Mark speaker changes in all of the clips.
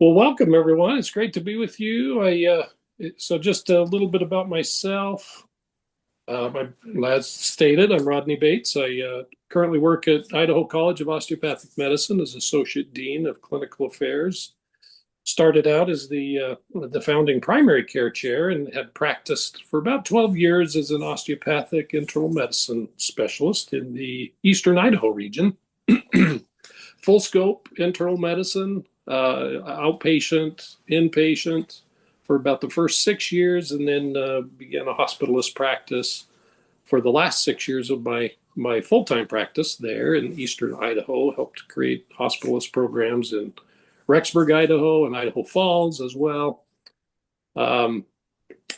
Speaker 1: Well, welcome everyone. It's great to be with you. So just a little bit about myself. As stated, I'm Rodney Bates. I currently work at Idaho College of Osteopathic Medicine as Associate Dean of Clinical Affairs. Started out as the founding primary care chair and had practiced for about 12 years as an osteopathic internal medicine specialist in the Eastern Idaho region. Full scope internal medicine, outpatient, inpatient for about the first 6 years, and then began a hospitalist practice for the last 6 years of my full time practice there in Eastern Idaho. Helped create hospitalist programs in Rexburg, Idaho, and Idaho Falls as well.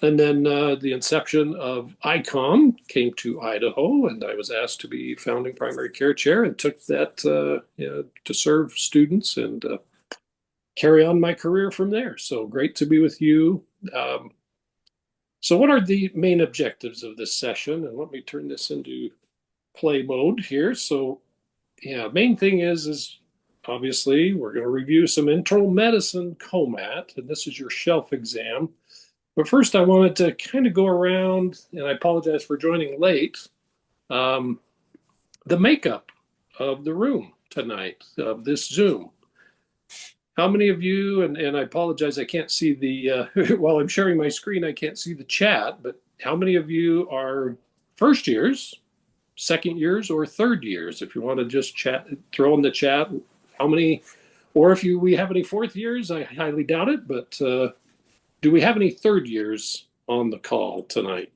Speaker 1: And then the inception of ICOM came to Idaho, and I was asked to be founding primary care chair and took that to serve students and carry on my career from there. So great to be with you. So what are the main objectives of this session? And let me turn this into play mode here. So main thing is obviously we're going to review some internal medicine COMAT, and this is your shelf exam. But first, I wanted to kind of go around, and I apologize for joining late, the makeup of the room tonight, of this Zoom. How many of you, and I apologize, I can't see while I'm sharing my screen, I can't see the chat, but how many of you are first years, second years, or third years? If you want to just chat, throw in the chat, how many, or if we have any fourth years, I highly doubt it, but do we have any third years on the call tonight?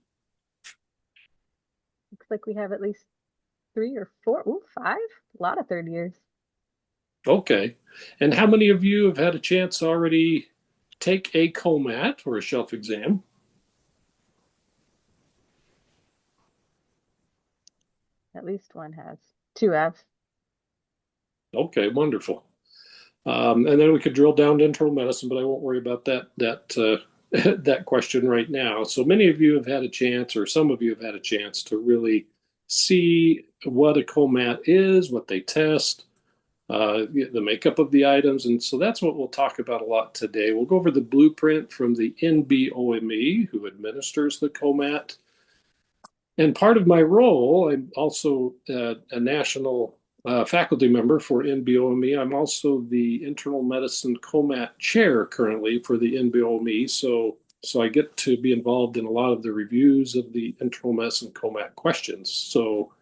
Speaker 2: Looks like we have at least 3 or 4. Ooh, 5. A lot of third years.
Speaker 1: Okay. And how many of you have had a chance already take a COMAT or a shelf exam?
Speaker 2: At least one has. 2 have.
Speaker 1: Okay, wonderful. And then we could drill down to internal medicine, but I won't worry about that question right now. So many of you have had a chance, or some of you have had a chance to really see what a COMAT is, what they test, the makeup of the items. And so that's what we'll talk about a lot today. We'll go over the blueprint from the NBOME, who administers the COMAT. And part of my role, I'm also a national faculty member for NBOME. I'm also the internal medicine COMAT chair currently for the NBOME. So I get to be involved in a lot of the reviews of the internal medicine COMAT questions. So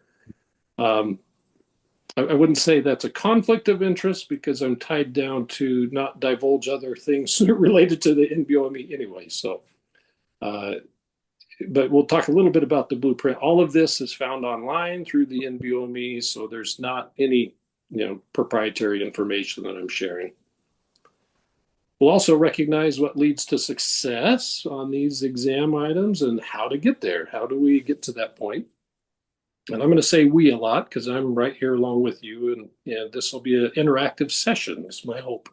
Speaker 1: I wouldn't say that's a conflict of interest because I'm tied down to not divulge other things related to the NBOME anyway. So, but we'll talk a little bit about the blueprint. All of this is found online through the NBOME, so there's not any proprietary information that I'm sharing. We'll also recognize what leads to success on these exam items and how to get there. How do we get to that point? And I'm going to say we a lot because I'm right here along with you, and this will be an interactive session, is my hope.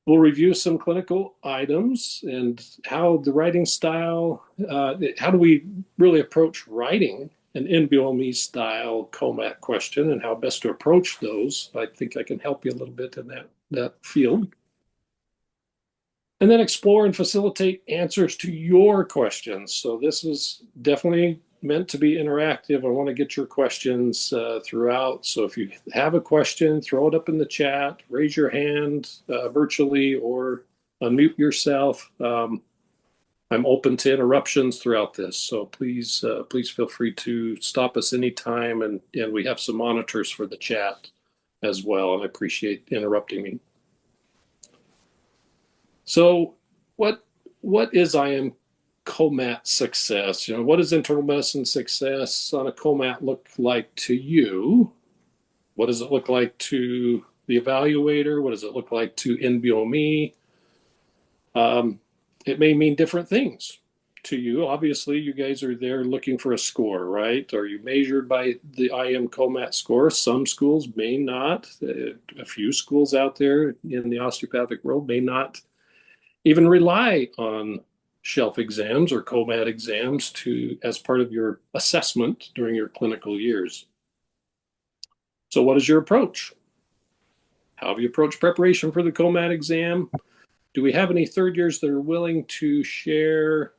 Speaker 1: We'll review some clinical items and how the writing style, how do we really approach writing an NBOME style COMAT question and how best to approach those. I think I can help you a little bit in that field. And then explore and facilitate answers to your questions. So this is definitely meant to be interactive. I want to get your questions throughout. So if you have a question, throw it up in the chat, raise your hand virtually or unmute yourself. I'm open to interruptions throughout this. So please feel free to stop us anytime. And we have some monitors for the chat as well. And I appreciate interrupting me. So what is IM COMAT success? What does internal medicine success on a COMAT look like to you? What does it look like to the evaluator? What does it look like to NBOME? It may mean different things to you. Obviously, you guys are there looking for a score, right? Are you measured by the IM COMAT score? Some schools may not. A few schools out there in the osteopathic world may not even rely on shelf exams or COMAT exams as part of your assessment during your clinical years. So what is your approach? How have you approached preparation for the COMAT exam? Do we have any third years that are willing to share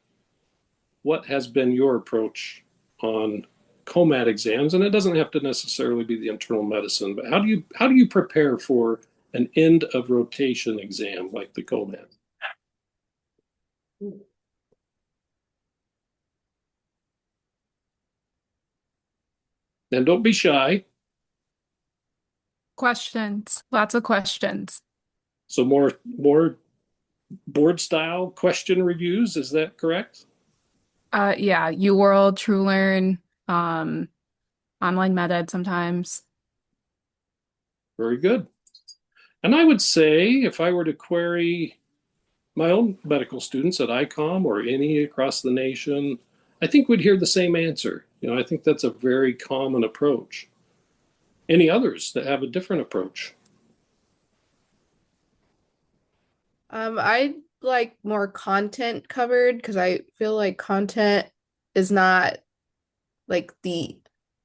Speaker 1: what has been your approach on COMAT exams? And it doesn't have to necessarily be the internal medicine, but how do you prepare for an end of rotation exam like the COMAT? And don't be shy.
Speaker 3: Questions, lots of questions.
Speaker 1: So more board style question reviews, is that correct?
Speaker 3: Yeah, UWorld, TrueLearn, um, online med sometimes.
Speaker 1: Very good. And I would say if I were to query my own medical students at ICOM or any across the nation, I think we'd hear the same answer. I think that's a very common approach. Any others that have a different approach?
Speaker 4: I like more content covered because I feel like content is not like the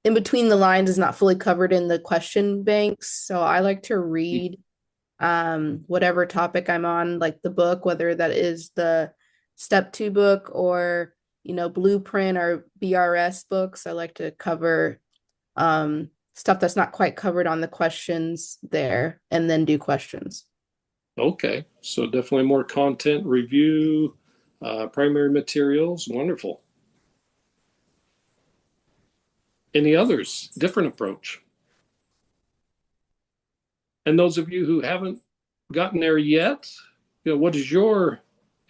Speaker 4: in between the lines is not fully covered in the question banks. So I like to read whatever topic I'm on, like the book, whether that is the step 2 book or blueprint or BRS books. I like to cover stuff that's not quite covered on the questions there and then do questions.
Speaker 1: Okay, so definitely more content review, primary materials. Wonderful. Any others? Different approach. And those of you who haven't gotten there yet, what is your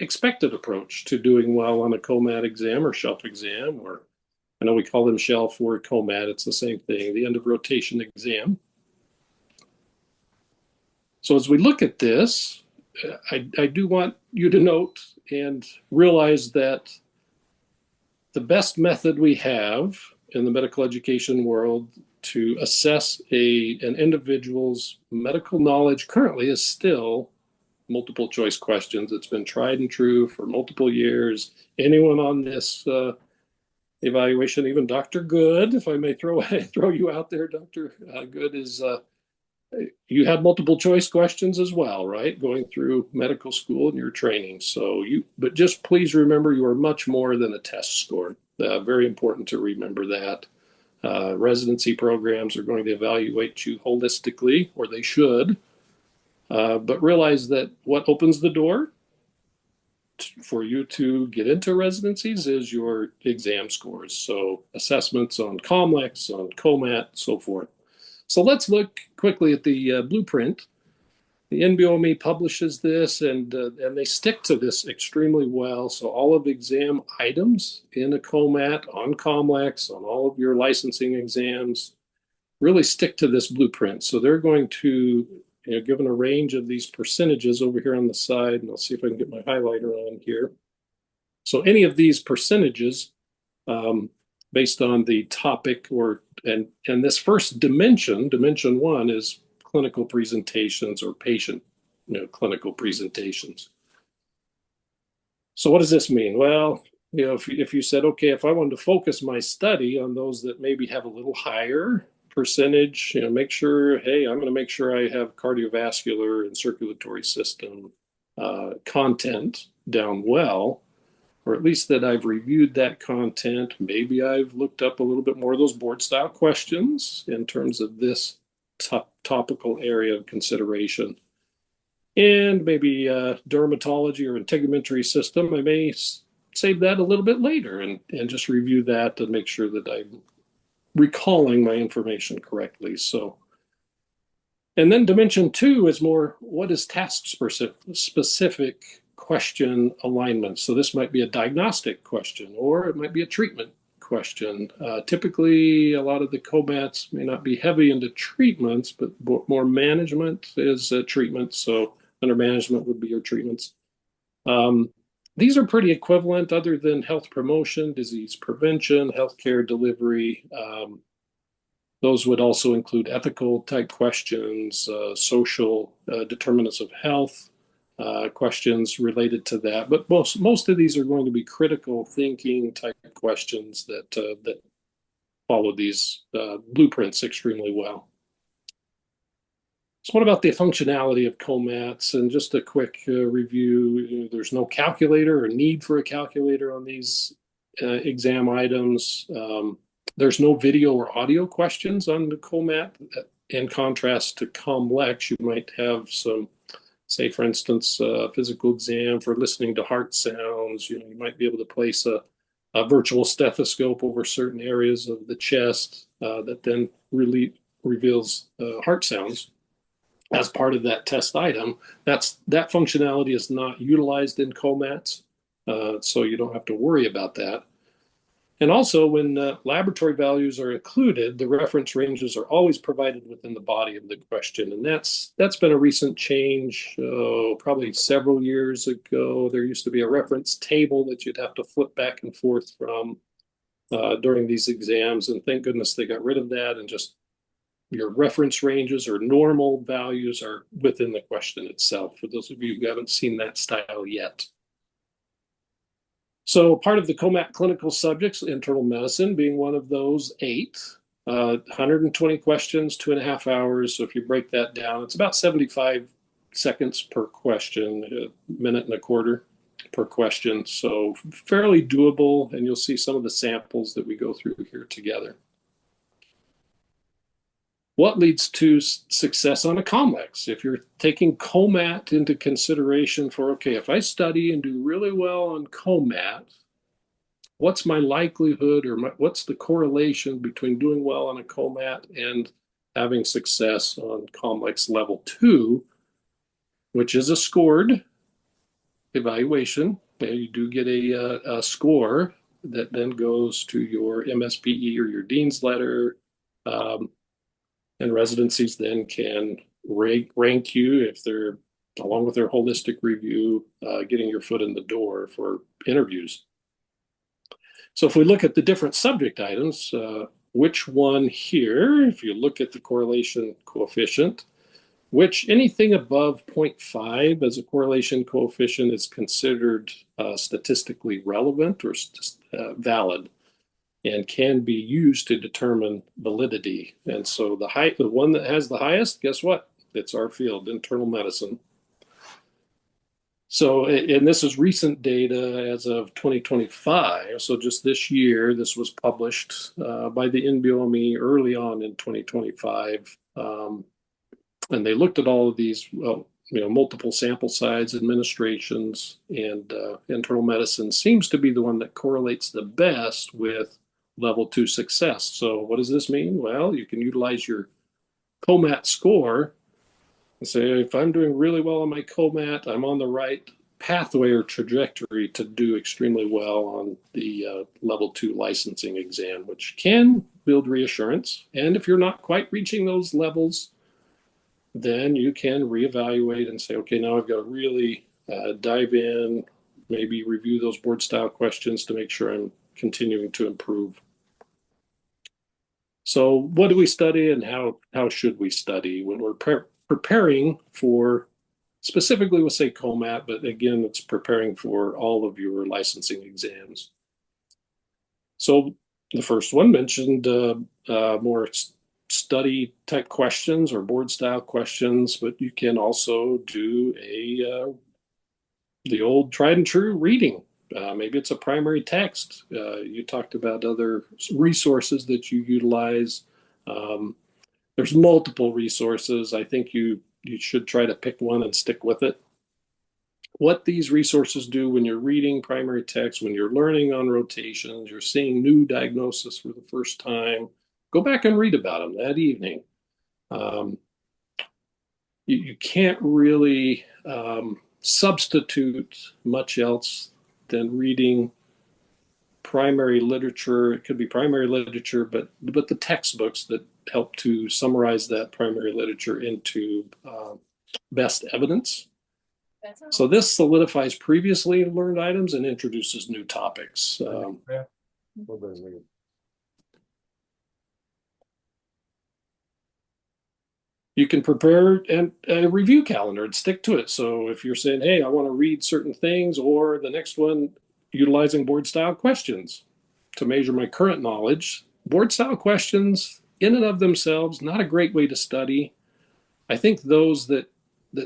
Speaker 1: expected approach to doing well on a COMAT exam or shelf exam? Or I know we call them shelf or COMAT, it's the same thing, the end of rotation exam. So as we look at this, I do want you to note and realize that the best method we have in the medical education world to assess an individual's medical knowledge currently is still multiple choice questions. It's been tried and true for multiple years. Anyone on this evaluation, even Dr. Good, if I may throw you out there, Dr. Good, is you had multiple choice questions as well, right? Going through medical school and your training. But just please remember you are much more than a test score. Very important to remember that. Residency programs are going to evaluate you holistically, or they should. But realize that what opens the door for you to get into residencies is your exam scores. So assessments on COMLEX, on COMAT, so forth. So let's look quickly at the blueprint. The NBOME publishes this, and they stick to this extremely well. So all of the exam items in a COMAT, on COMLEX, on all of your licensing exams, really stick to this blueprint. So they're going to, given a range of these percentages over here on the side, and I'll see if I can get my highlighter on here. So any of these percentages, based on the topic and this first dimension 1 is clinical presentations or patient clinical presentations. So what does this mean? Well, if you said, okay, if I wanted to focus my study on those that maybe have a little higher percentage, make sure, hey, I'm going to make sure I have cardiovascular and circulatory system content down well, or at least that I've reviewed that content. Maybe I've looked up a little bit more of those board style questions in terms of this topical area of consideration. And maybe dermatology or integumentary system, I may save that a little bit later and just review that to make sure that I'm recalling my information correctly. So, and then dimension 2 is more, what is task specific question alignment? So this might be a diagnostic question, or it might be a treatment question. Typically, a lot of the COMATs may not be heavy into treatments, but more management is treatment. So under management would be your treatments. These are pretty equivalent other than health promotion, disease prevention, healthcare delivery. Those would also include ethical type questions, social determinants of health, questions related to that. But most of these are going to be critical thinking type questions that follow these blueprints extremely well. So what about the functionality of COMATs? And just a quick review, there's no calculator or need for a calculator on these exam items. There's no video or audio questions on the COMAT. In contrast to COMLEX, you might have some, say, for instance, physical exam for listening to heart sounds. You might be able to place a virtual stethoscope over certain areas of the chest that then really reveals heart sounds as part of that test item. That functionality is not utilized in COMATs, so you don't have to worry about that. And also, when laboratory values are included, the reference ranges are always provided within the body of the question. And that's been a recent change. Probably several years ago, there used to be a reference table that you'd have to flip back and forth from during these exams. And thank goodness they got rid of that, and just your reference ranges or normal values are within the question itself, for those of you who haven't seen that style yet. So part of the COMAT clinical subjects, internal medicine being one of those 8, 120 questions, 2.5 hours. So if you break that down, it's about 75 seconds per question, a minute and a quarter per question. So fairly doable, and you'll see some of the samples that we go through here together. What leads to success on a COMLEX? If you're taking COMAT into consideration for, okay, if I study and do really well on COMAT, what's my likelihood, or what's the correlation between doing well on a COMAT and having success on COMLEX level 2, which is a scored evaluation. You do get a score that then goes to your MSPE or your dean's letter. And residencies then can rank you if they're, along with their holistic review, getting your foot in the door for interviews. So if we look at the different subject items, which one here, if you look at the correlation coefficient, which anything above 0.5 as a correlation coefficient is considered statistically relevant or valid, and can be used to determine validity. And so the one that has the highest, guess what? It's our field, internal medicine. So, and this is recent data as of 2025. So just this year, this was published by the NBOME early on in 2025. And they looked at all of these, multiple sample size administrations, and internal medicine seems to be the one that correlates the best with level 2 success. So what does this mean? Well, you can utilize your COMAT score and say, if I'm doing really well on my COMAT, I'm on the right pathway or trajectory to do extremely well on the level 2 licensing exam, which can build reassurance. And if you're not quite reaching those levels, then you can reevaluate and say, okay, now I've got to really dive in, maybe review those board style questions to make sure I'm continuing to improve. So what do we study, and how should we study when we're preparing for, specifically we'll say COMAT, but again, it's preparing for all of your licensing exams. So the first one mentioned more study type questions or board style questions, but you can also do the old tried and true reading. Maybe it's a primary text. You talked about other resources that you utilize. There's multiple resources. I think you should try to pick one and stick with it. What these resources do when you're reading primary text, when you're learning on rotations, you're seeing new diagnosis for the first time, go back and read about them that evening. You can't really substitute much else than reading primary literature. It could be primary literature, but the textbooks that help to summarize that primary literature into best evidence. So this solidifies previously learned items and introduces new topics. You can prepare a review calendar and stick to it. So if you're saying, hey, I want to read certain things, or the next one, utilizing board style questions to measure my current knowledge. Board style questions in and of themselves, not a great way to study. I think those that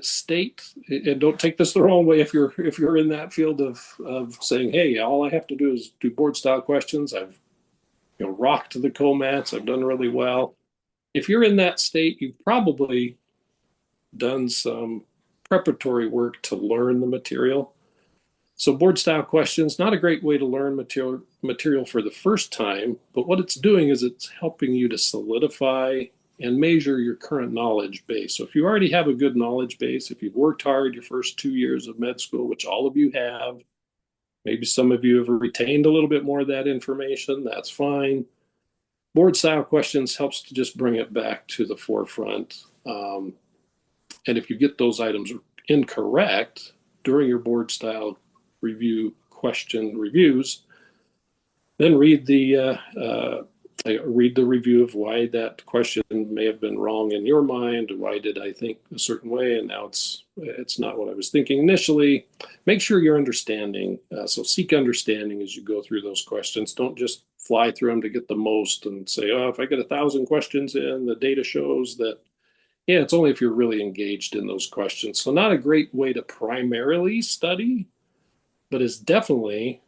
Speaker 1: state, and don't take this the wrong way if you're in that field of saying, hey, all I have to do is do board style questions. I've rocked the COMATs. I've done really well. If you're in that state, you've probably done some preparatory work to learn the material. So board style questions, not a great way to learn material for the first time, but what it's doing is it's helping you to solidify and measure your current knowledge base. So if you already have a good knowledge base, if you've worked hard your first 2 years of med school, which all of you have, maybe some of you have retained a little bit more of that information, that's fine. Board style questions helps to just bring it back to the forefront. And if you get those items incorrect during your board style review question reviews, then read the review of why that question may have been wrong in your mind. Why did I think a certain way, and now it's not what I was thinking initially. Make sure you're understanding. So seek understanding as you go through those questions. Don't just fly through them to get the most and say, oh, if I get 1,000 questions in, the data shows that. Yeah, it's only if you're really engaged in those questions. So not a great way to primarily study, but is definitely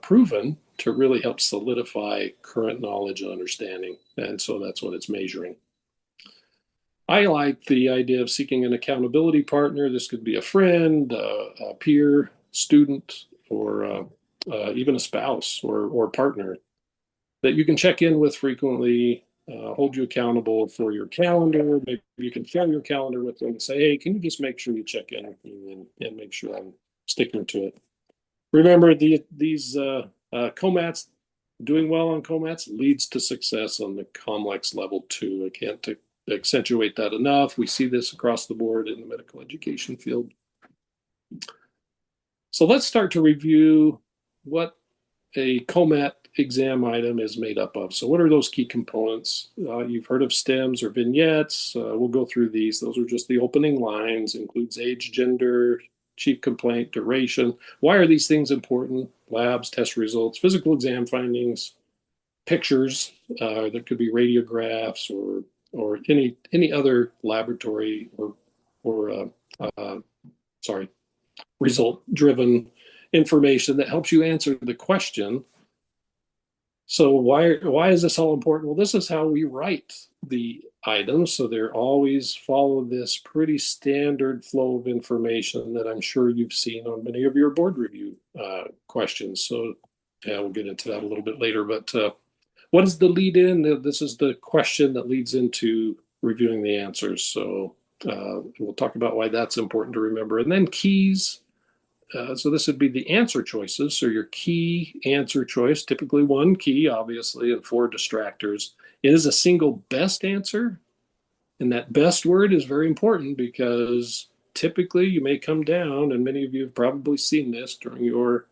Speaker 1: proven to really help solidify current knowledge and understanding. And so that's what it's measuring. I like the idea of seeking an accountability partner. This could be a friend, a peer, student, or even a spouse or partner that you can check in with frequently, hold you accountable for your calendar. Maybe you can share your calendar with them and say, hey, can you just make sure you check in with me and make sure I'm sticking to it. Remember, these COMATs, doing well on COMATs leads to success on the COMLEX level 2. I can't accentuate that enough. We see this across the board in the medical education field. So let's start to review what a COMAT exam item is made up of. So what are those key components? You've heard of stems or vignettes. We'll go through these. Those are just the opening lines, includes age, gender, chief complaint, duration. Why are these things important? Labs, test results, physical exam findings, pictures. There could be radiographs or any other laboratory or result-driven information that helps you answer the question. So why is this all important? Well, this is how we write the items. So they're always follow this pretty standard flow of information that I'm sure you've seen on many of your board review questions. So yeah, we'll get into that a little bit later. But what is the lead in? This is the question that leads into reviewing the answers. So we'll talk about why that's important to remember. And then keys. So this would be the answer choices. So your key answer choice, typically one key, obviously, and 4 distractors. It is a single best answer. And that best word is very important because typically you may come down, and many of you have probably seen this during your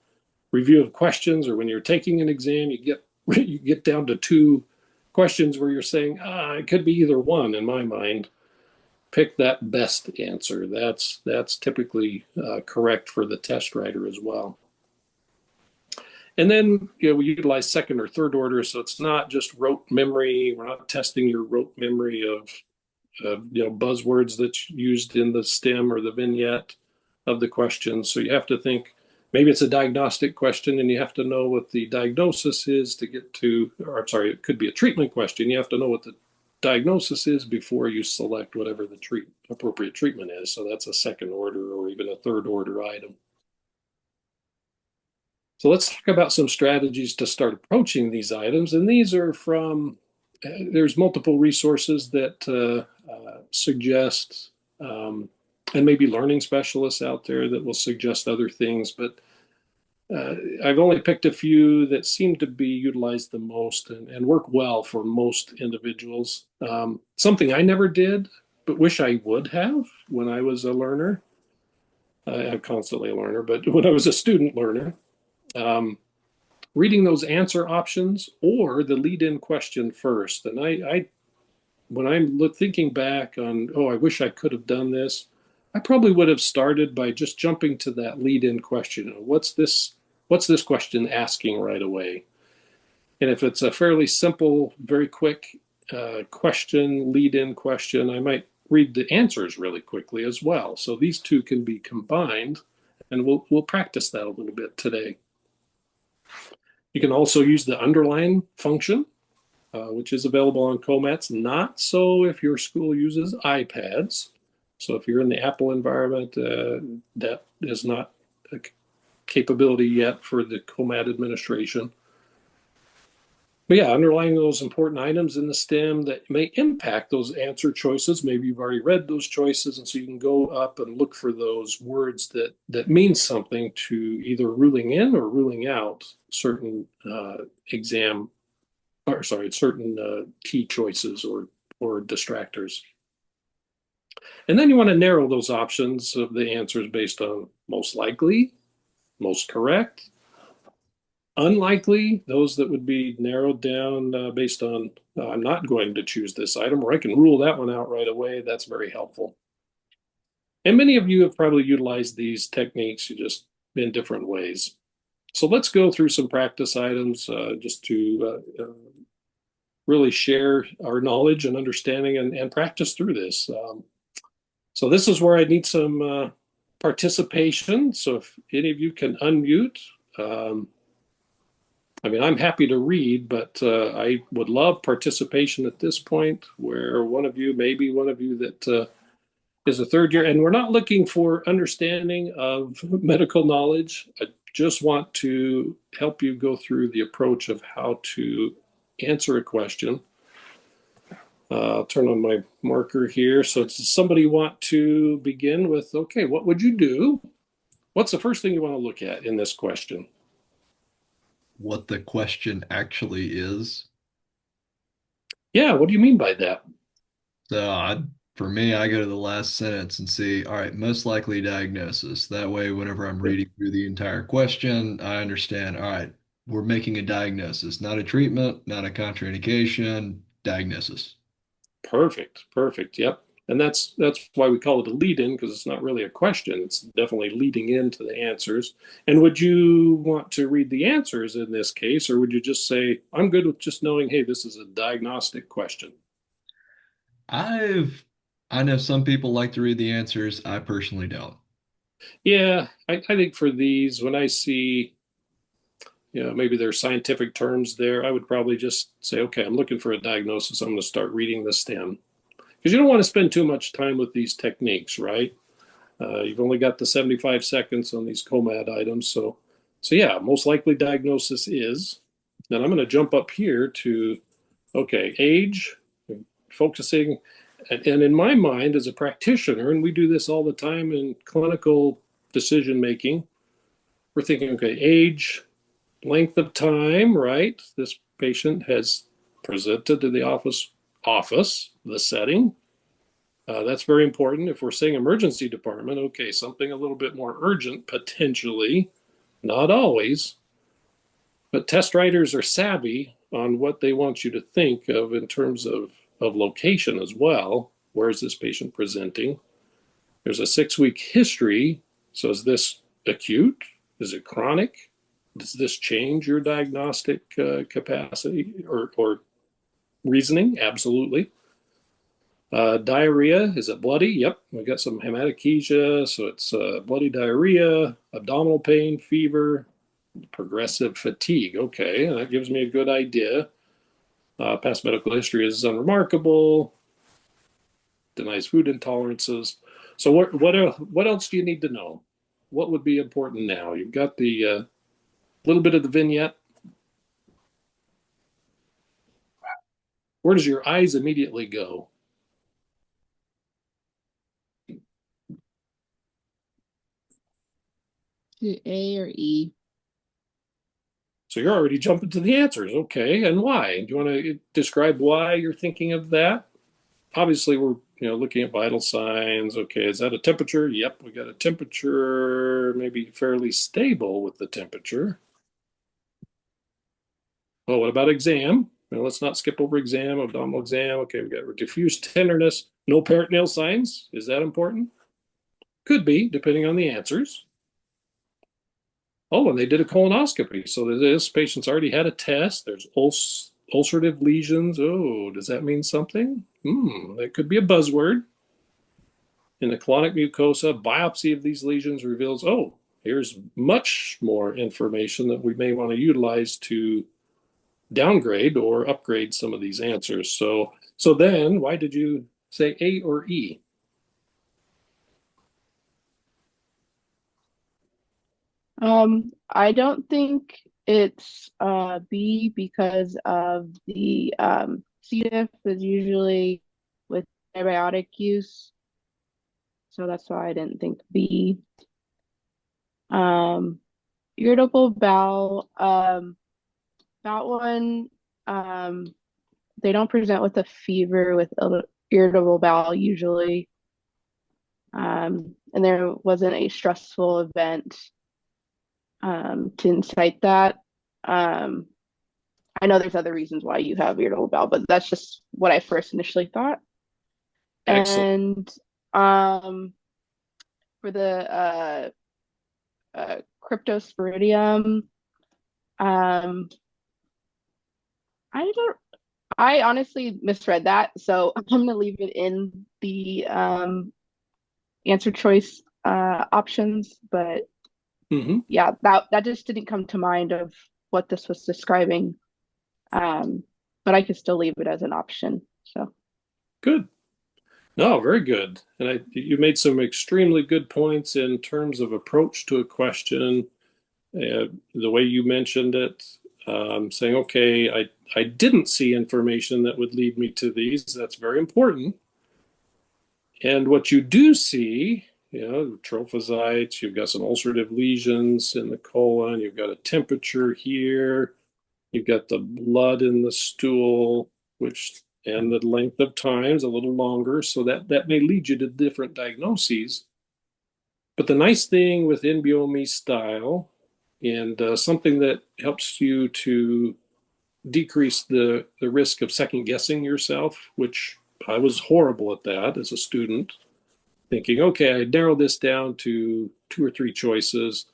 Speaker 1: review of questions or when you're taking an exam, you get down to 2 questions where you're saying, it could be either one in my mind. Pick that best answer. That's typically correct for the test writer as well. And then we utilize second or third order, so it's not just rote memory. We're not testing your rote memory of buzzwords that's used in the stem or the vignette of the question. So you have to think maybe it's a diagnostic question, and you have to know what the diagnosis is to get to. Or I'm sorry, it could be a treatment question. You have to know what the diagnosis is before you select whatever the appropriate treatment is. So that's a second order or even a third order item. So let's talk about some strategies to start approaching these items. And these are from, there's multiple resources that suggest, and maybe learning specialists out there that will suggest other things, but I've only picked a few that seem to be utilized the most and work well for most individuals. Something I never did, but wish I would have when I was a learner. I'm constantly a learner, but when I was a student learner, reading those answer options or the lead-in question first. And when I'm thinking back on, I wish I could have done this, I probably would have started by just jumping to that lead-in question. What's this question asking right away? And if it's a fairly simple, very quick question, lead-in question, I might read the answers really quickly as well. So these two can be combined, and we'll practice that a little bit today. You can also use the underline function, which is available on COMATs. Not so if your school uses iPads. So if you're in the Apple environment, that is not a capability yet for the COMAT administration. But yeah, underlining those important items in the STEM that may impact those answer choices. Maybe you've already read those choices, and so you can go up and look for those words that mean something to either ruling in or ruling out certain certain key choices or distractors. And then you want to narrow those options of the answers based on most likely, most correct, unlikely, those that would be narrowed down based on I'm not going to choose this item, or I can rule that one out right away. That's very helpful. And many of you have probably utilized these techniques just in different ways. So let's go through some practice items just to really share our knowledge and understanding and practice through this. So this is where I need some participation. So if any of you can unmute, I mean, I'm happy to read, but I would love participation at this point where maybe one of you that is a third year, and we're not looking for understanding of medical knowledge. I just want to help you go through the approach of how to answer a question. I'll turn on my marker here. So does somebody want to begin with, okay, what would you do? What's the first thing you want to look at in this question?
Speaker 5: What the question actually is.
Speaker 1: Yeah, what do you mean by that?
Speaker 5: So for me, I go to the last sentence and see, all right, most likely diagnosis. That way, whenever I'm reading through the entire question, I understand, all right, we're making a diagnosis, not a treatment, not a contraindication, diagnosis.
Speaker 1: Perfect. Yep. And that's why we call it a lead-in, because it's not really a question. It's definitely leading into the answers. And would you want to read the answers in this case, or would you just say, I'm good with just knowing, hey, this is a diagnostic question?
Speaker 5: I know some people like to read the answers. I personally don't.
Speaker 1: Yeah, I think for these, when I see, maybe there's scientific terms there, I would probably just say, okay, I'm looking for a diagnosis. I'm going to start reading the STEM. Because you don't want to spend too much time with these techniques, right? You've only got the 75 seconds on these COMAT items. So yeah, most likely diagnosis is. Then I'm going to jump up here to, okay, age, focusing. And in my mind as a practitioner, and we do this all the time in clinical decision making, we're thinking, okay, age, length of time, right? This patient has presented to the office, the setting. That's very important. If we're saying emergency department, okay, something a little bit more urgent, potentially, not always. But test writers are savvy on what they want you to think of in terms of location as well. Where is this patient presenting? There's a 6-week history. So is this acute? Is it chronic? Does this change your diagnostic capacity or reasoning? Absolutely. Diarrhea, is it bloody? Yep, we got some hematochezia, so it's bloody diarrhea, abdominal pain, fever, progressive fatigue. Okay, that gives me a good idea. Past medical history is unremarkable, denies food intolerances. So what else do you need to know? What would be important now? You've got the little bit of the vignette. Where does your eyes immediately go?
Speaker 6: To A or E.
Speaker 1: So you're already jumping to the answers. Okay, and why? Do you want to describe why you're thinking of that? Obviously, we're looking at vital signs. Okay, is that a temperature? Yep, we got a temperature, maybe fairly stable with the temperature. Oh, what about exam? Well, let's not skip over exam, abdominal exam. Okay, we got diffuse tenderness, no peritoneal signs. Is that important? Could be, depending on the answers. Oh, and they did a colonoscopy. So this patient's already had a test. There's ulcerative lesions. Oh, does that mean something? That could be a buzzword. in the colonic mucosa. Biopsy of these lesions reveals, oh, here's much more information that we may want to utilize to downgrade or upgrade some of these answers. So then why did you say A or E?
Speaker 6: I don't think it's B because of the C. diff is usually with antibiotic use, so that's why I didn't think B. Um, Irritable bowel, that one, they don't present with a fever with irritable bowel usually. And there wasn't a stressful event to incite that. I know there's other reasons why you have irritable bowel, but that's just what I first initially thought.
Speaker 1: Excellent.
Speaker 6: And for the cryptosporidium, um, I honestly misread that, so I'm gonna leave it in the answer choice options, but
Speaker 1: Mm-hmm.
Speaker 6: yeah, that just didn't come to mind of what this was describing. But I could still leave it as an option. So
Speaker 1: Good. No, very good. And you made some extremely good points in terms of approach to a question. The way you mentioned it, saying, okay, I didn't see information that would lead me to these. That's very important. And what you do see, trophocytes, you've got some ulcerative lesions in the colon, you've got a temperature here, you've got the blood in the stool, which and the length of time is a little longer, so that may lead you to different diagnoses. But the nice thing with InBioMe style, and something that helps you to decrease the risk of second guessing yourself, which I was horrible at that as a student, thinking, okay, I narrow this down to 2 or 3 choices.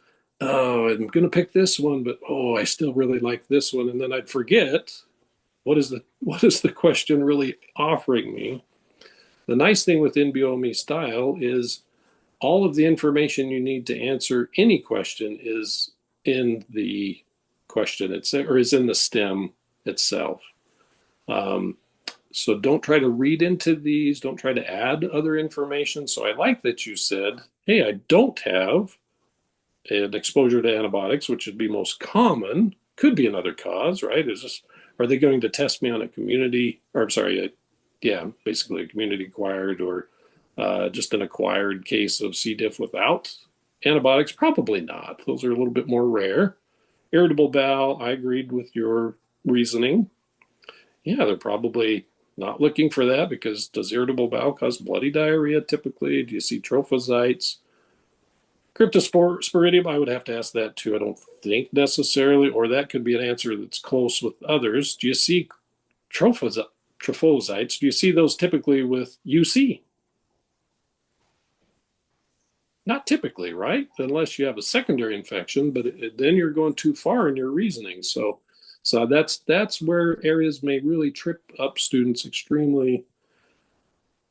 Speaker 1: Oh, I'm going to pick this one, but oh, I still really like this one. And then I'd forget what is the question really offering me. The nice thing with InBioMe style is all of the information you need to answer any question is in the question itself, or is in the stem itself. So don't try to read into these. Don't try to add other information. So I like that you said, hey, I don't have an exposure to antibiotics, which would be most common. Could be another cause, right? Are they going to test me on a community, or I'm sorry, basically a community acquired or just an acquired case of C. diff without antibiotics? Probably not. Those are a little bit more rare. Irritable bowel, I agreed with your reasoning. Yeah, they're probably not looking for that because does irritable bowel cause bloody diarrhea typically? Do you see trophocytes? Cryptosporidium, I would have to ask that too. I don't think necessarily, or that could be an answer that's close with others. Do you see trophocytes? Do you see those typically with UC? Not typically, right? Unless you have a secondary infection, but then you're going too far in your reasoning. So that's where areas may really trip up students extremely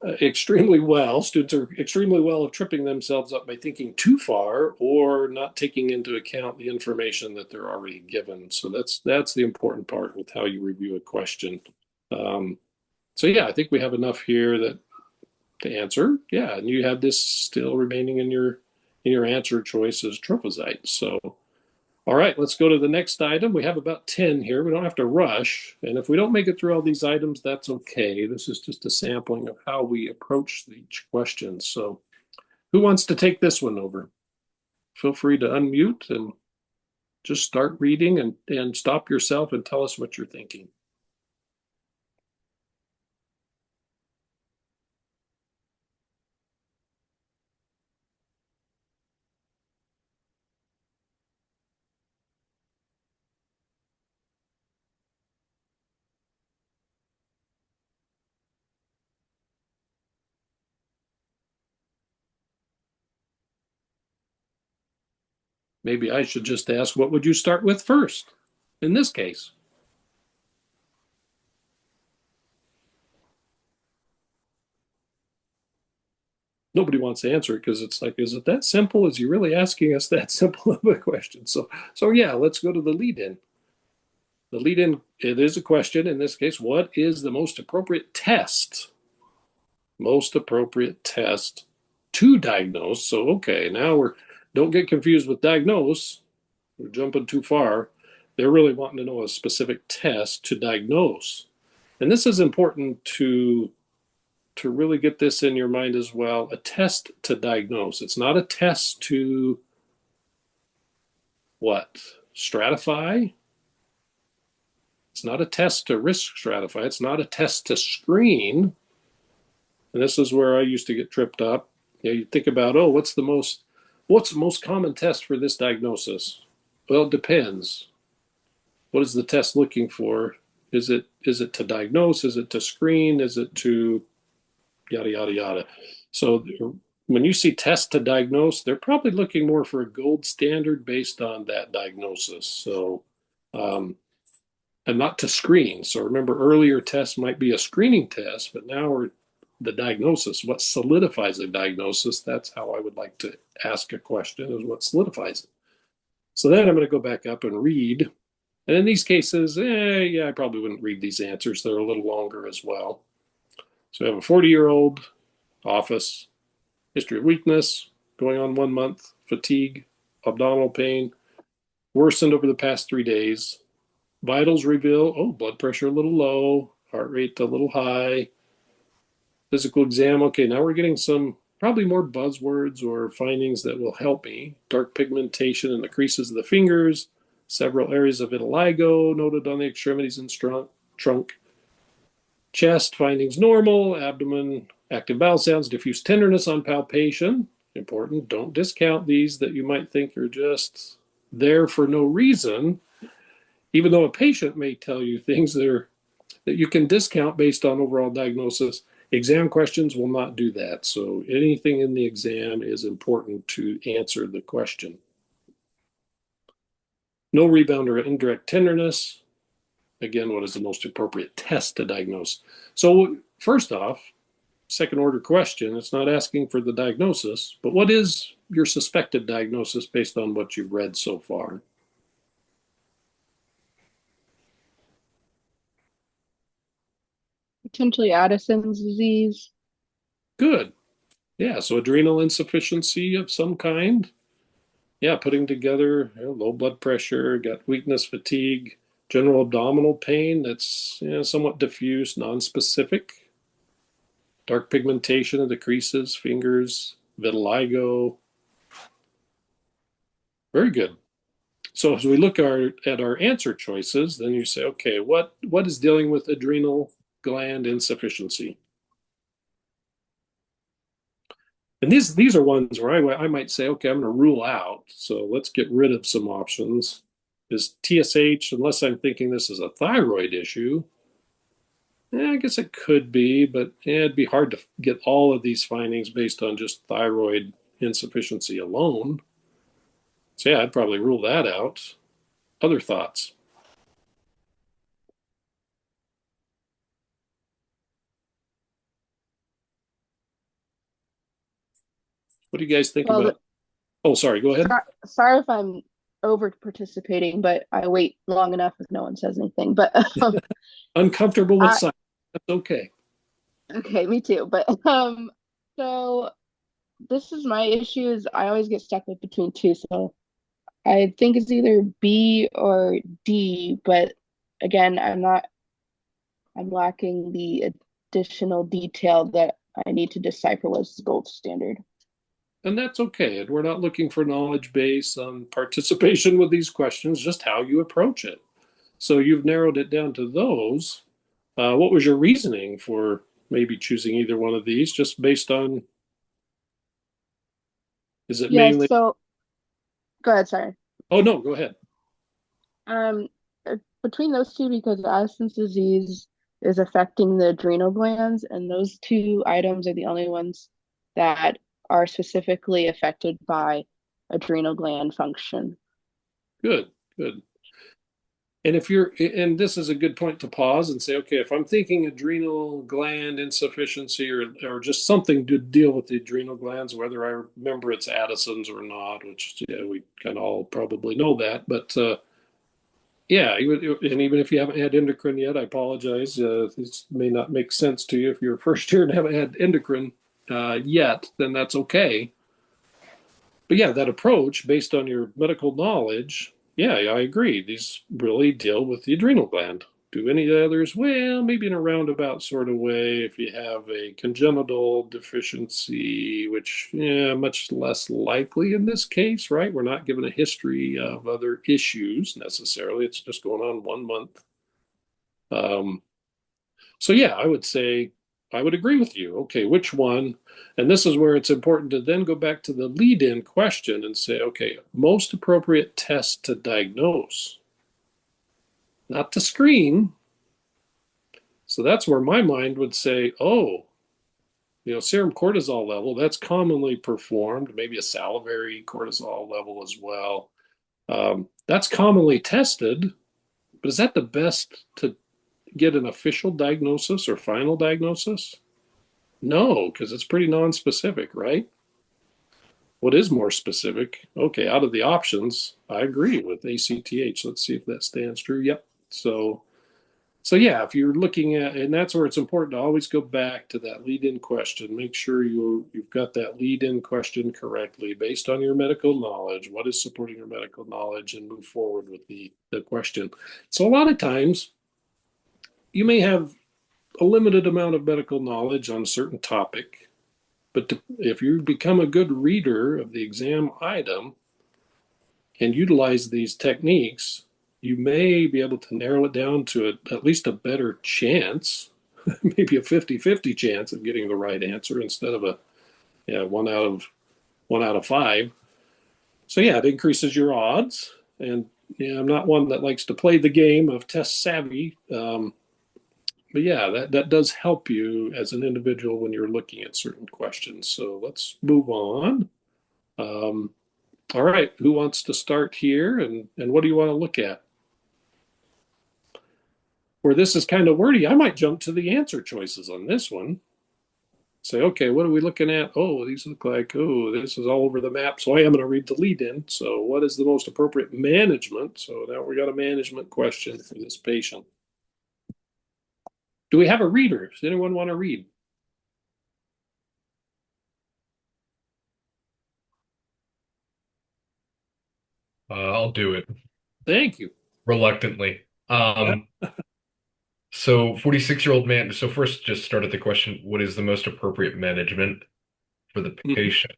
Speaker 1: well. Students are extremely well of tripping themselves up by thinking too far or not taking into account the information that they're already given. So that's the important part with how you review a question. So yeah, I think we have enough here that to answer. Yeah, and you have this still remaining in your answer choice as trophocytes. So all right, let's go to the next item. We have about 10 here. We don't have to rush. And if we don't make it through all these items, that's okay. This is just a sampling of how we approach each question. So who wants to take this one over? Feel free to unmute and just start reading and stop yourself and tell us what you're thinking. Maybe I should just ask, what would you start with first in this case? nobody wants to answer it because it's like, is it that simple? Is he really asking us that simple of a question? So yeah, let's go to the lead-in. The lead-in, it is a question in this case. What is the most appropriate test? Most appropriate test to diagnose. So okay, now don't get confused with diagnose. We're jumping too far. They're really wanting to know a specific test to diagnose. And this is important to really get this in your mind as well. A test to diagnose. It's not a test to what? Stratify. It's not a test to risk stratify. It's not a test to screen. And this is where I used to get tripped up. You think about, oh, what's the most common test for this diagnosis? Well, it depends. What is the test looking for? Is it to diagnose? Is it to screen? Is it to yada, yada, yada? So when you see test to diagnose, they're probably looking more for a gold standard based on that diagnosis. So, and not to screen. So remember, earlier tests might be a screening test, but now we're the diagnosis. What solidifies a diagnosis? That's how I would like to ask a question, is what solidifies it. So then I'm going to go back up and read. And in these cases, I probably wouldn't read these answers. They're a little longer as well. So we have a 40-year-old, office, history of weakness, going on 1 month, fatigue, abdominal pain, worsened over the past 3 days. Vitals reveal, blood pressure a little low, heart rate a little high. Physical exam, okay, now we're getting some probably more buzzwords or findings that will help me. Dark pigmentation in the creases of the fingers, several areas of vitiligo noted on the extremities and trunk. Chest, findings normal. Abdomen, active bowel sounds, diffuse tenderness on palpation. Important, don't discount these that you might think are just there for no reason. Even though a patient may tell you things that you can discount based on overall diagnosis, exam questions will not do that. So anything in the exam is important to answer the question. No rebound or indirect tenderness. Again, what is the most appropriate test to diagnose? So first off, second order question, it's not asking for the diagnosis, but what is your suspected diagnosis based on what you've read so far?
Speaker 6: Potentially Addison's disease.
Speaker 1: Good. Yeah, so adrenal insufficiency of some kind. Yeah, putting together low blood pressure, gut weakness, fatigue, general abdominal pain that's somewhat diffuse, non-specific. Dark pigmentation of the creases, fingers, vitiligo. Very good. So as we look at our answer choices, then you say, okay, what is dealing with adrenal gland insufficiency? And these are ones where I might say, okay, I'm going to rule out. So let's get rid of some options. Is TSH, unless I'm thinking this is a thyroid issue, I guess it could be, but it'd be hard to get all of these findings based on just thyroid insufficiency alone. So yeah, I'd probably rule that out. Other thoughts? What do you guys think
Speaker 6: Well,
Speaker 1: about? Oh, sorry, go ahead.
Speaker 6: Sorry if I'm over participating, but I wait long enough if no one says anything. But
Speaker 1: Uncomfortable with silence. That's okay.
Speaker 6: okay, me too. But so this is my issue is I always get stuck with between two. So I think it's either B or D, but again, I'm lacking the additional detail that I need to decipher what's the gold standard.
Speaker 1: And that's okay. And we're not looking for knowledge base on participation with these questions, just how you approach it. So you've narrowed it down to those. What was your reasoning for maybe choosing either one of these, just based on, is it mainly?
Speaker 6: So go ahead, sorry.
Speaker 1: Oh, no, go ahead.
Speaker 6: Between those two, because Addison's disease is affecting the adrenal glands, and those two items are the only ones that are specifically affected by adrenal gland function.
Speaker 1: Good, good. And and this is a good point to pause and say, okay, if I'm thinking adrenal gland insufficiency or just something to deal with the adrenal glands, whether I remember it's Addison's or not, which we kind of all probably know that, but yeah, and even if you haven't had endocrine yet, I apologize. This may not make sense to you if you're first year and haven't had endocrine yet, then that's okay. But yeah, that approach based on your medical knowledge, yeah, I agree. These really deal with the adrenal gland. Do any others? Well, maybe in a roundabout sort of way. If you have a congenital deficiency, which, yeah, much less likely in this case, right? We're not given a history of other issues necessarily. It's just going on 1 month. So yeah, I would say I would agree with you. Okay, which one? And this is where it's important to then go back to the lead-in question and say, okay, most appropriate test to diagnose, not to screen. So that's where my mind would say, oh, serum cortisol level, that's commonly performed, maybe a salivary cortisol level as well. That's commonly tested, but is that the best to get an official diagnosis or final diagnosis? No, because it's pretty non-specific, right? What is more specific? Okay, out of the options, I agree with ACTH. Let's see if that stands true. Yep. So yeah, if you're looking at, and that's where it's important to always go back to that lead-in question. Make sure you've got that lead-in question correctly based on your medical knowledge. What is supporting your medical knowledge, and move forward with the question. So a lot of times, you may have a limited amount of medical knowledge on a certain topic, but if you become a good reader of the exam item and utilize these techniques, you may be able to narrow it down to at least a better chance, maybe a 50-50 chance of getting the right answer instead of a 1 out of 5. So yeah, it increases your odds. And I'm not one that likes to play the game of test savvy. But yeah, that does help you as an individual when you're looking at certain questions. So let's move on. All right, who wants to start here, and what do you want to look at? Where this is kind of wordy, I might jump to the answer choices on this one. Say, okay, what are we looking at? Oh, these look like, oh, this is all over the map. So I am going to read the lead in. So what is the most appropriate management? So now we got a management question for this patient. Do we have a reader? Does anyone want to read?
Speaker 7: I'll do it
Speaker 1: Thank you.
Speaker 7: reluctantly. So 46-year-old man. So first, just start at the question, what is the most appropriate management for the patient?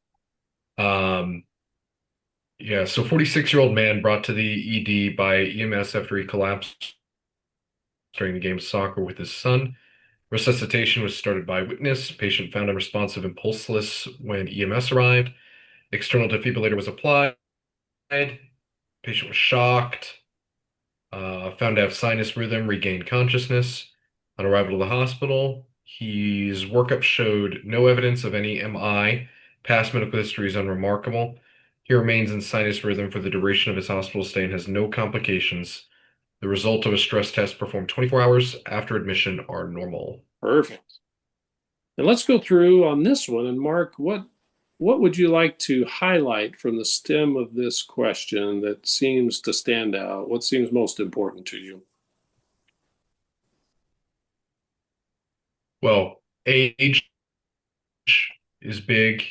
Speaker 7: Yeah, so 46-year-old man brought to the ED by EMS after he collapsed during the game of soccer with his son. Resuscitation was started by witness. Patient found unresponsive and pulseless when EMS arrived. External defibrillator was applied. Patient was shocked. Found to have sinus rhythm, regained consciousness. On arrival to the hospital, his workup showed no evidence of any MI. Past medical history is unremarkable. He remains in sinus rhythm for the duration of his hospital stay and has no complications. The result of a stress test performed 24 hours after admission are normal.
Speaker 1: Perfect. And let's go through on this one. And Mark, what would you like to highlight from the stem of this question that seems to stand out? What seems most important to you?
Speaker 7: Well, age is big.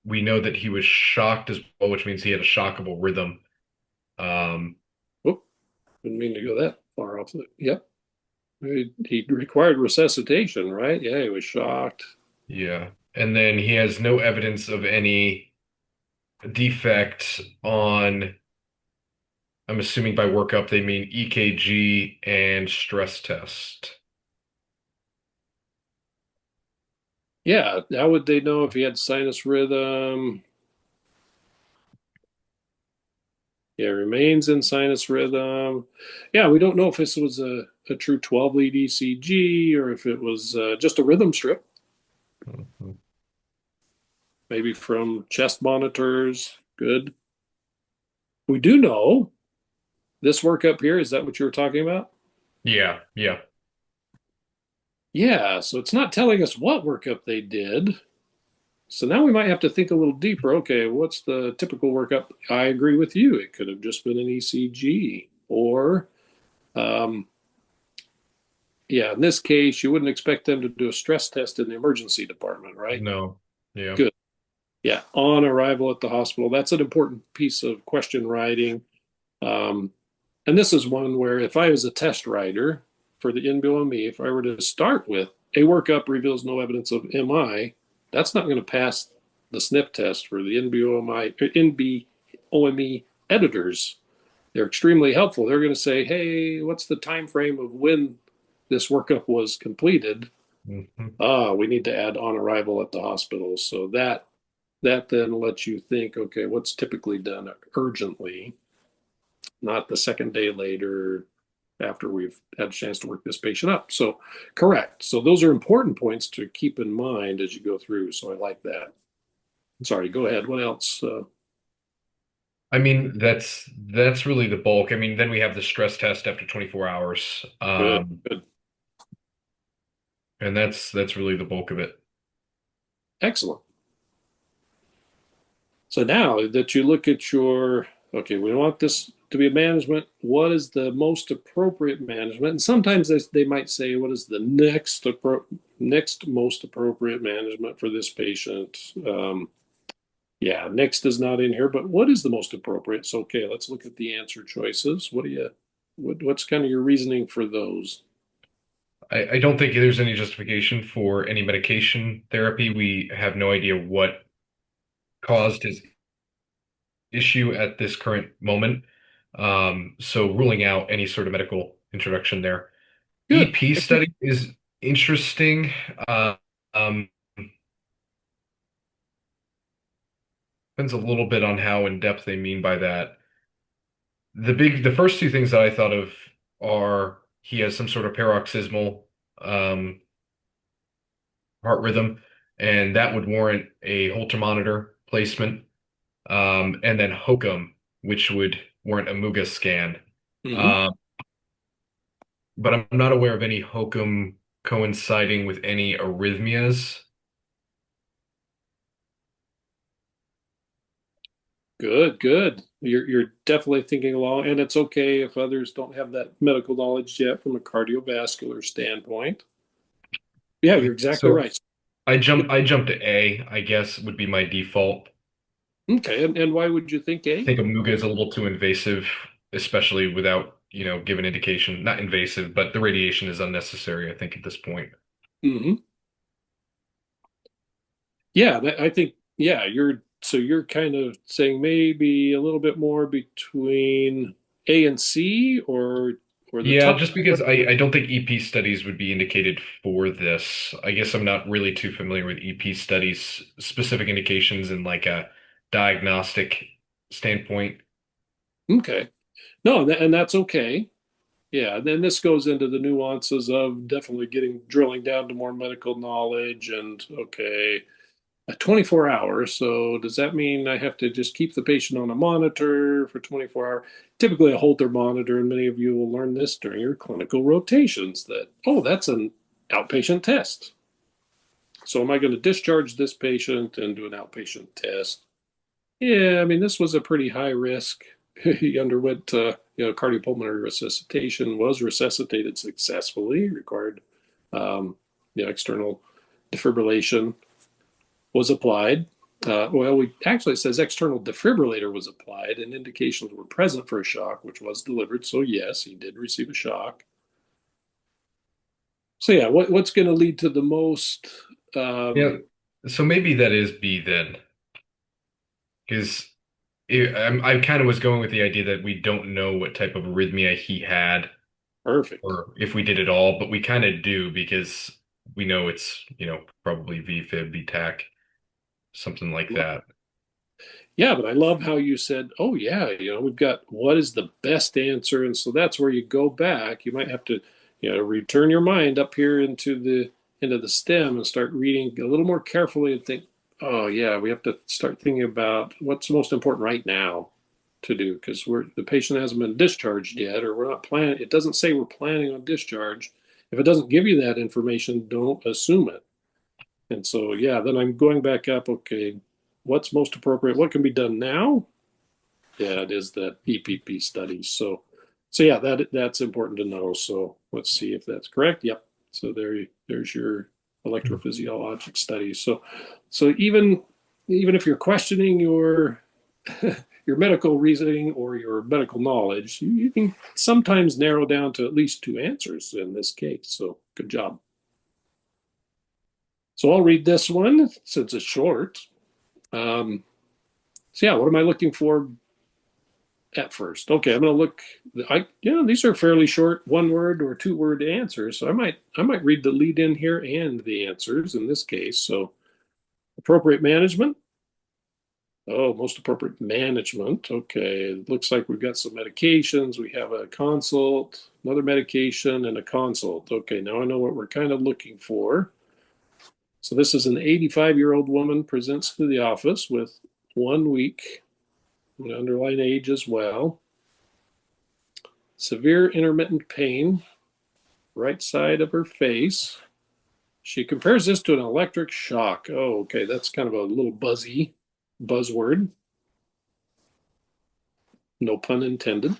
Speaker 7: We know that he was shocked as well, which means he had a shockable rhythm.
Speaker 1: Whoop, didn't mean to go that far off. Yep. He required resuscitation, right? Yeah, he was shocked.
Speaker 7: Yeah. And then he has no evidence of any defect on, I'm assuming by workup they mean EKG and stress test.
Speaker 1: Yeah, how would they know if he had sinus rhythm? Yeah, remains in sinus rhythm. Yeah, we don't know if this was a true 12-lead ECG or if it was just a rhythm strip, maybe from chest monitors. Good. We do know This workup here, is that what you were talking about?
Speaker 7: Yeah, yeah.
Speaker 1: Yeah, so it's not telling us what workup they did. So now we might have to think a little deeper. Okay, what's the typical workup? I agree with you. It could have just been an ECG. Or, um, yeah, in this case, you wouldn't expect them to do a stress test in the emergency department, right?
Speaker 7: No. Yeah.
Speaker 1: Good. Yeah, on arrival at the hospital. That's an important piece of question writing. Um, and this is one where if I was a test writer for the NBOME, if I were to start with a workup reveals no evidence of MI, that's not going to pass the sniff test for the NBOME editors. They're extremely helpful. They're going to say, hey, what's the time frame of when this workup was completed?
Speaker 7: Mhm.
Speaker 1: We need to add on arrival at the hospital. So that then lets you think, okay, what's typically done urgently, not the second day later after we've had a chance to work this patient up. So correct. So those are important points to keep in mind as you go through. So I like that. Sorry, go ahead. What else?
Speaker 7: I mean, that's really the bulk. I mean, then we have the stress test after 24 hours.
Speaker 1: Good, good.
Speaker 7: And that's really the bulk of it.
Speaker 1: Excellent. So now that you look at your, okay, we want this to be a management. What is the most appropriate management? And sometimes they might say, what is the next most appropriate management for this patient? Yeah, next is not in here, but what is the most appropriate? So, okay, let's look at the answer choices. What's kind of your reasoning for those?
Speaker 7: I don't think there's any justification for any medication therapy. We have no idea what caused his issue at this current moment. So ruling out any sort of medical introduction there.
Speaker 1: Good.
Speaker 7: EP study is interesting. Uh, um, Depends a little bit on how in depth they mean by that. The first two things that I thought of are he has some sort of paroxysmal um, heart rhythm, and that would warrant a Holter monitor placement, and then hokum, which would warrant a Muga scan.
Speaker 1: Mhm.
Speaker 7: Um, but I'm not aware of any hokum coinciding with any arrhythmias.
Speaker 1: Good, good. You're definitely thinking along, and it's okay if others don't have that medical knowledge yet from a cardiovascular standpoint. Yeah, you're exactly
Speaker 7: So
Speaker 1: right.
Speaker 7: I jumped to A, I guess would be my default.
Speaker 1: Okay, and why would you think
Speaker 7: I
Speaker 1: A?
Speaker 7: think a Muga is a little too invasive, especially without, given indication. Not invasive, but the radiation is unnecessary, I think, at this point.
Speaker 1: Hmm. Yeah, I think yeah, you're kind of saying maybe a little bit more between A and C or the
Speaker 7: Yeah,
Speaker 1: top.
Speaker 7: just because I don't think EP studies would be indicated for this. I guess I'm not really too familiar with EP studies, specific indications in like a diagnostic standpoint.
Speaker 1: Okay. No, and that's okay. Yeah, and then this goes into the nuances of definitely getting drilling down to more medical knowledge and okay, 24 hours. So does that mean I have to just keep the patient on a monitor for 24 hours? Typically a Holter monitor, and many of you will learn this during your clinical rotations that, oh, that's an outpatient test. So am I going to discharge this patient and do an outpatient test? Yeah, I mean, this was a pretty high risk. He underwent, cardiopulmonary resuscitation, was resuscitated successfully, required, external defibrillation was applied. We actually it says external defibrillator was applied, and indications were present for a shock, which was delivered. So yes, he did receive a shock. So yeah, what's going to lead to the most?
Speaker 7: Yeah,
Speaker 1: Um,
Speaker 7: so maybe that is B then, because I kind of was going with the idea that we don't know what type of arrhythmia he had,
Speaker 1: Perfect.
Speaker 7: or if we did at all, but we kind of do because we know it's, probably VFib, VTAC, something like that.
Speaker 1: Yeah, but I love how you said, "Oh yeah, we've got what is the best answer," and so that's where you go back. You might have to, return your mind up here into the stem and start reading a little more carefully and think, "Oh yeah, we have to start thinking about what's most important right now to do because the patient hasn't been discharged yet, or we're not planning. It doesn't say we're planning on discharge. If it doesn't give you that information, don't assume it. And so, yeah, then I'm going back up. Okay, what's most appropriate? What can be done now? Yeah, it is that EPP study. So yeah, that's important to know. So let's see if that's correct. Yep. So there's your electrophysiologic study. So even if you're questioning your your medical reasoning or your medical knowledge, you can sometimes narrow down to at least two answers in this case. So good job. So I'll read this one since it's short. So yeah, what am I looking for at first? Okay, I'm going to look. These are fairly short, one-word or two-word answers. So I might read the lead in here and the answers in this case. So appropriate management. Oh, most appropriate management. Okay, it looks like we've got some medications. We have a consult, another medication, and a consult. Okay, now I know what we're kind of looking for. So this is an 85-year-old woman presents to the office with 1 week, an underlying age as well. Severe intermittent pain, right side of her face. She compares this to an electric shock. Oh, okay, that's kind of a little buzzword. No pun intended.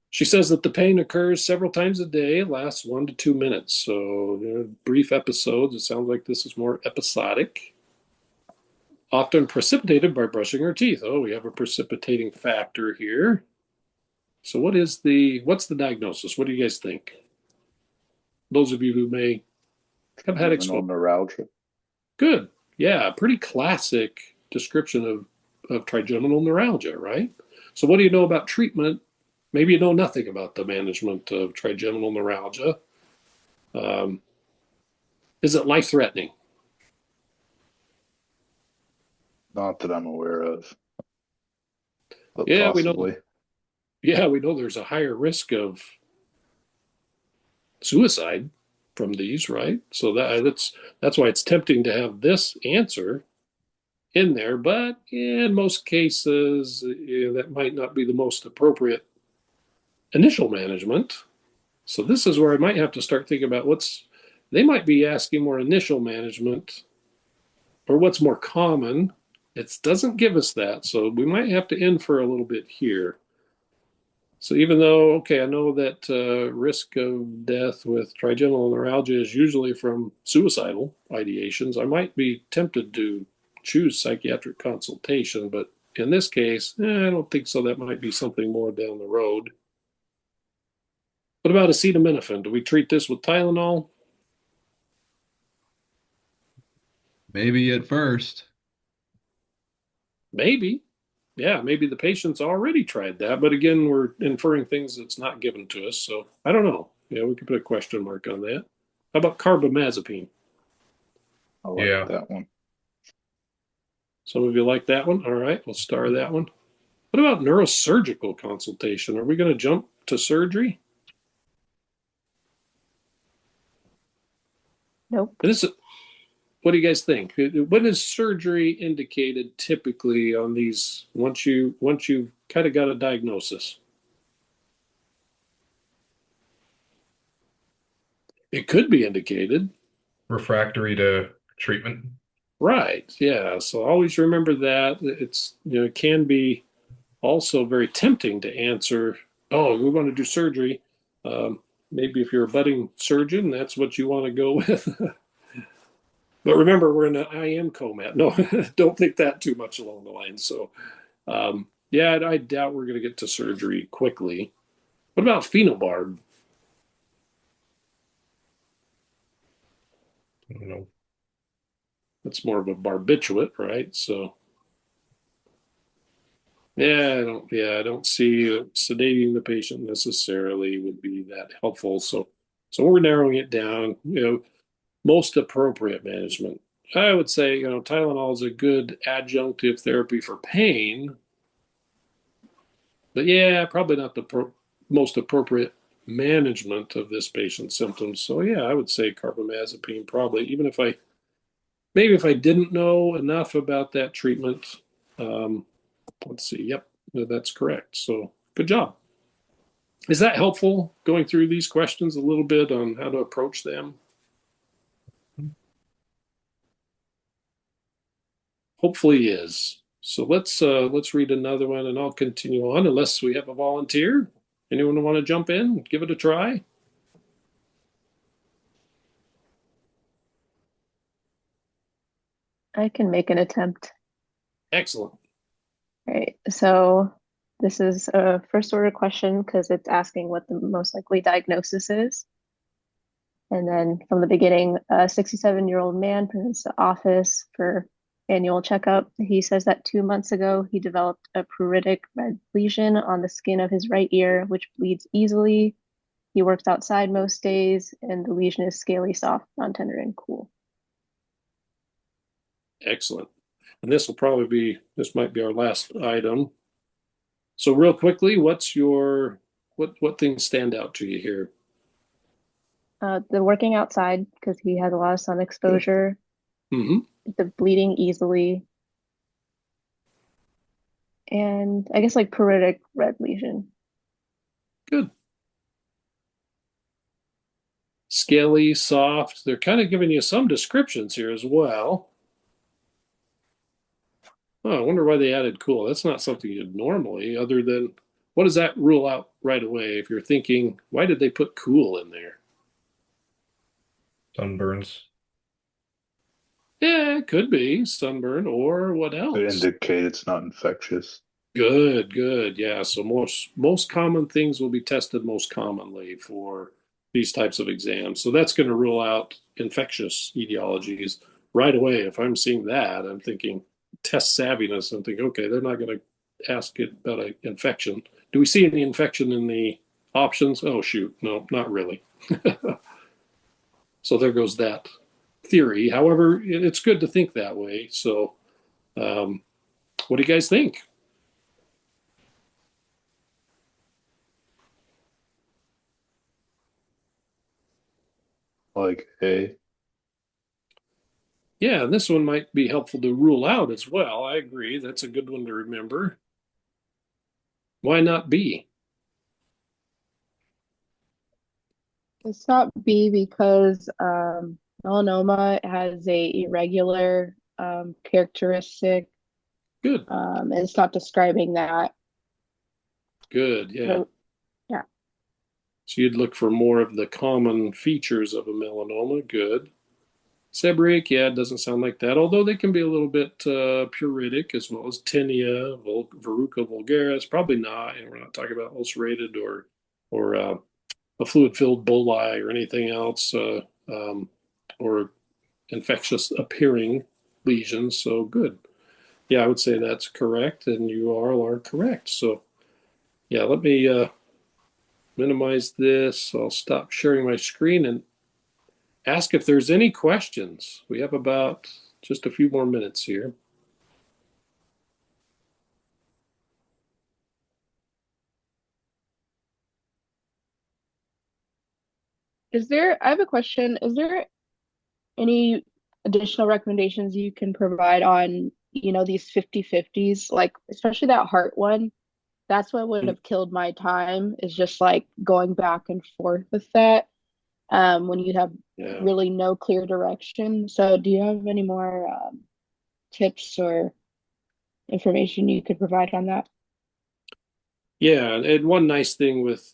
Speaker 1: She says that the pain occurs several times a day, lasts 1 to 2 minutes. So brief episodes. It sounds like this is more episodic. Often precipitated by brushing her teeth. Oh, we have a precipitating factor here. So what's the diagnosis? What do you guys think? Those of you who may have had exposure.
Speaker 8: Neuralgia.
Speaker 1: Good. Yeah, pretty classic description of trigeminal neuralgia, right? So what do you know about treatment? Maybe you know nothing about the management of trigeminal neuralgia. Is it life-threatening?
Speaker 8: Not that I'm aware of. But
Speaker 1: Yeah,
Speaker 8: possibly.
Speaker 1: we know there's a higher risk of suicide from these, right? So that's why it's tempting to have this answer in there, but in most cases, that might not be the most appropriate initial management. So this is where I might have to start thinking about they might be asking more initial management or what's more common. It doesn't give us that. So we might have to infer a little bit here. So even though, okay, I know that risk of death with trigeminal neuralgia is usually from suicidal ideations, I might be tempted to choose psychiatric consultation, but in this case, I don't think so. That might be something more down the road. What about acetaminophen? Do we treat this with Tylenol?
Speaker 5: Maybe at first.
Speaker 1: Maybe. Yeah, maybe the patient's already tried that. But again, we're inferring things that's not given to us. So I don't know. Yeah, we could put a question mark on that. How about carbamazepine?
Speaker 8: I like that one.
Speaker 1: Some of you like that one? All right, we'll star that one. What about neurosurgical consultation? Are we going to jump to surgery?
Speaker 2: Nope.
Speaker 1: What do you guys think? When is surgery indicated typically on these once you've kind of got a diagnosis? It could be indicated.
Speaker 7: Refractory to treatment.
Speaker 1: Right. Yeah. So always remember that. It can be also very tempting to answer, oh, we want to do surgery. Maybe if you're a budding surgeon, that's what you want to go with. But remember, we're in an IM COMAT. No, don't think that too much along the line. So, yeah, I doubt we're going to get to surgery quickly. What about phenobarb?
Speaker 7: I don't know.
Speaker 1: That's more of a barbiturate, right? So, yeah, I don't see sedating the patient necessarily would be that helpful. So we're narrowing it down. Most appropriate management. I would say, Tylenol is a good adjunctive therapy for pain, but yeah, probably not the most appropriate management of this patient's symptoms. So yeah, I would say carbamazepine probably, even if I didn't know enough about that treatment. Let's see. Yep. that's correct. So good job. Is that helpful going through these questions a little bit on how to approach them? Hopefully is. So let's read another one and I'll continue on unless we have a volunteer. Anyone want to jump in? Give it a try?
Speaker 2: I can make an attempt.
Speaker 1: Excellent.
Speaker 2: All right, so this is a first order question because it's asking what the most likely diagnosis is. And then from the beginning, a 67-year-old man presents to office for annual checkup. He says that 2 months ago, he developed a pruritic red lesion on the skin of his right ear, which bleeds easily. He works outside most days, and the lesion is scaly, soft, non-tender, and cool.
Speaker 1: Excellent. And this might be our last item. So real quickly, what things stand out to you here?
Speaker 2: The working outside because he has a lot of sun exposure.
Speaker 1: Mm-hmm.
Speaker 2: The bleeding easily. And I guess like pruritic red lesion.
Speaker 1: Good. Scaly, soft. They're kind of giving you some descriptions here as well. Oh, I wonder why they added cool. That's not something you'd normally, other than what does that rule out right away if you're thinking, why did they put cool in there?
Speaker 7: Sunburns.
Speaker 1: Yeah, it could be sunburn or what
Speaker 8: It
Speaker 1: else?
Speaker 8: indicate it's not infectious.
Speaker 1: Good, good. Yeah, so most common things will be tested most commonly for these types of exams. So that's going to rule out infectious etiologies right away. If I'm seeing that, I'm thinking test savviness. I'm thinking, okay, they're not going to ask it about an infection. Do we see any infection in the options? Oh, shoot. No, not really. So there goes that theory. However, it's good to think that way. So, what do you guys think?
Speaker 8: Like A.
Speaker 1: Yeah, and this one might be helpful to rule out as well. I agree. That's a good one to remember. Why not B?
Speaker 6: It's not B because melanoma has a irregular characteristic.
Speaker 1: Good,
Speaker 6: And it's not describing that.
Speaker 1: good. Yeah.
Speaker 6: So, yeah.
Speaker 1: So you'd look for more of the common features of a melanoma. Good. Seborrheic, yeah, it doesn't sound like that, although they can be a little bit pruritic as well as tinea, verruca vulgaris. Probably not. And we're not talking about ulcerated or a fluid-filled bullii or anything else, or infectious appearing lesions. So good. Yeah, I would say that's correct, and you all are correct. So yeah, let me minimize this. I'll stop sharing my screen and ask if there's any questions. We have about just a few more minutes here.
Speaker 6: I have a question. Is there any additional recommendations you can provide on, these 50/50s, like especially that heart one? That's what would have killed my time, is just like going back and forth with that, when you have really no clear direction. So do you have any more tips or information you could provide on that?
Speaker 1: Yeah, and one nice thing with,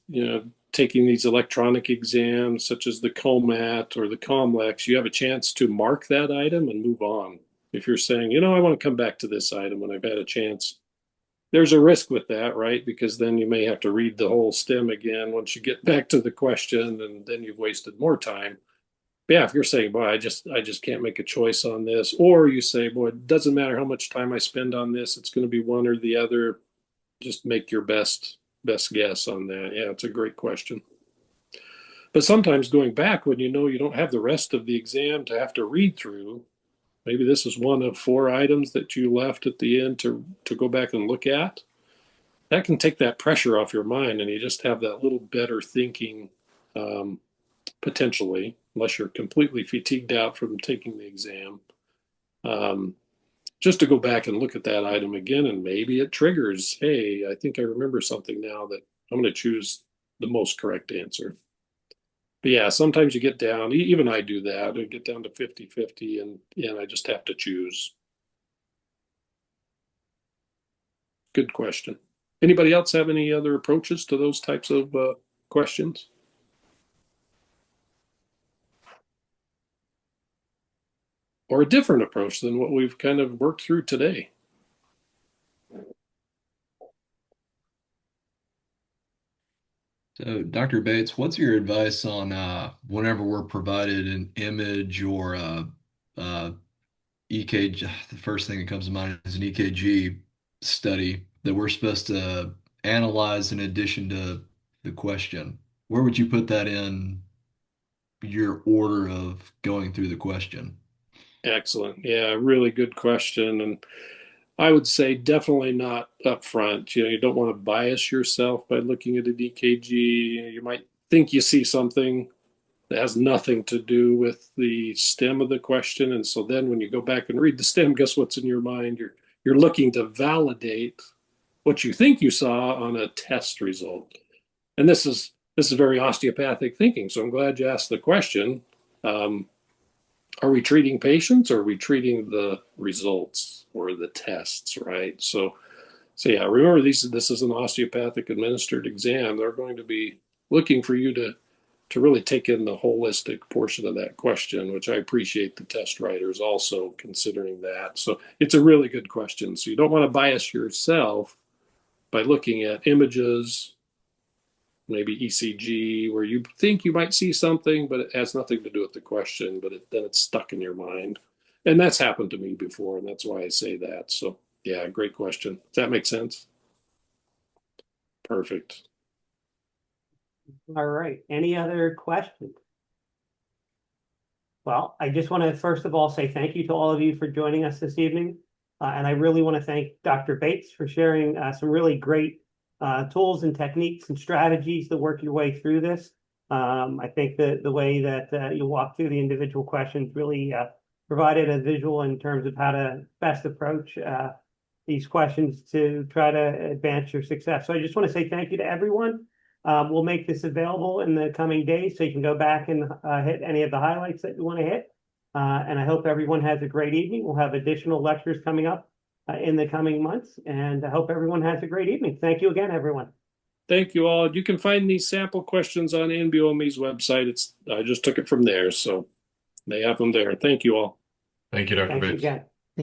Speaker 1: taking these electronic exams, such as the COMAT or the COMLEX, you have a chance to mark that item and move on. If you're saying, I want to come back to this item when I've had a chance, there's a risk with that, right? Because then you may have to read the whole stem again once you get back to the question, and then you've wasted more time. But yeah, if you're saying, boy, I just can't make a choice on this, or you say, boy, it doesn't matter how much time I spend on this, it's going to be one or the other. Just make your best guess on that. Yeah, it's a great question. But sometimes going back when you don't have the rest of the exam to have to read through, maybe this is one of 4 items that you left at the end to go back and look at. That can take that pressure off your mind, and you just have that little better thinking, potentially, unless you're completely fatigued out from taking the exam. just to go back and look at that item again, and maybe it triggers, hey, I think I remember something now that I'm going to choose the most correct answer. But yeah, sometimes you get down, even I do that, I get down to 50-50 and I just have to choose. Good question. Anybody else have any other approaches to those types of questions? Or a different approach than what we've kind of worked through today?
Speaker 5: So, Dr. Bates, what's your advice on whenever we're provided an image or EKG? The first thing that comes to mind is an EKG study that we're supposed to analyze in addition to the question. Where would you put that in your order of going through the question?
Speaker 1: Excellent. Yeah, really good question. And I would say definitely not up front. You don't want to bias yourself by looking at a DKG. You might think you see something that has nothing to do with the stem of the question. And so then when you go back and read the stem, guess what's in your mind? You're looking to validate what you think you saw on a test result. And this is very osteopathic thinking. So I'm glad you asked the question. Are we treating patients or are we treating the results or the tests, right? So yeah, remember this is an osteopathic administered exam. They're going to be looking for you to really take in the holistic portion of that question, which I appreciate the test writers also considering that. So it's a really good question. So you don't want to bias yourself by looking at images, maybe ECG, where you think you might see something, but it has nothing to do with the question, but then it's stuck in your mind. And that's happened to me before, and that's why I say that. So yeah, great question. Does that make sense? Perfect.
Speaker 9: All right. Any other questions? Well, I just want to first of all say thank you to all of you for joining us this evening. And I really want to thank Dr. Bates for sharing some really great tools and techniques and strategies to work your way through this. I think that the way that you walk through the individual questions really provided a visual in terms of how to best approach these questions to try to advance your success. So I just want to say thank you to everyone. We'll make this available in the coming days so you can go back and hit any of the highlights that you want to hit. And I hope everyone has a great evening. We'll have additional lectures coming up in the coming months. And I hope everyone has a great evening. Thank you again, everyone.
Speaker 1: Thank you all. You can find these sample questions on NBOME's website. I just took it from there, so they have them there. Thank you all.
Speaker 7: Thank you, Dr.
Speaker 9: Thanks
Speaker 7: Bates.
Speaker 9: again.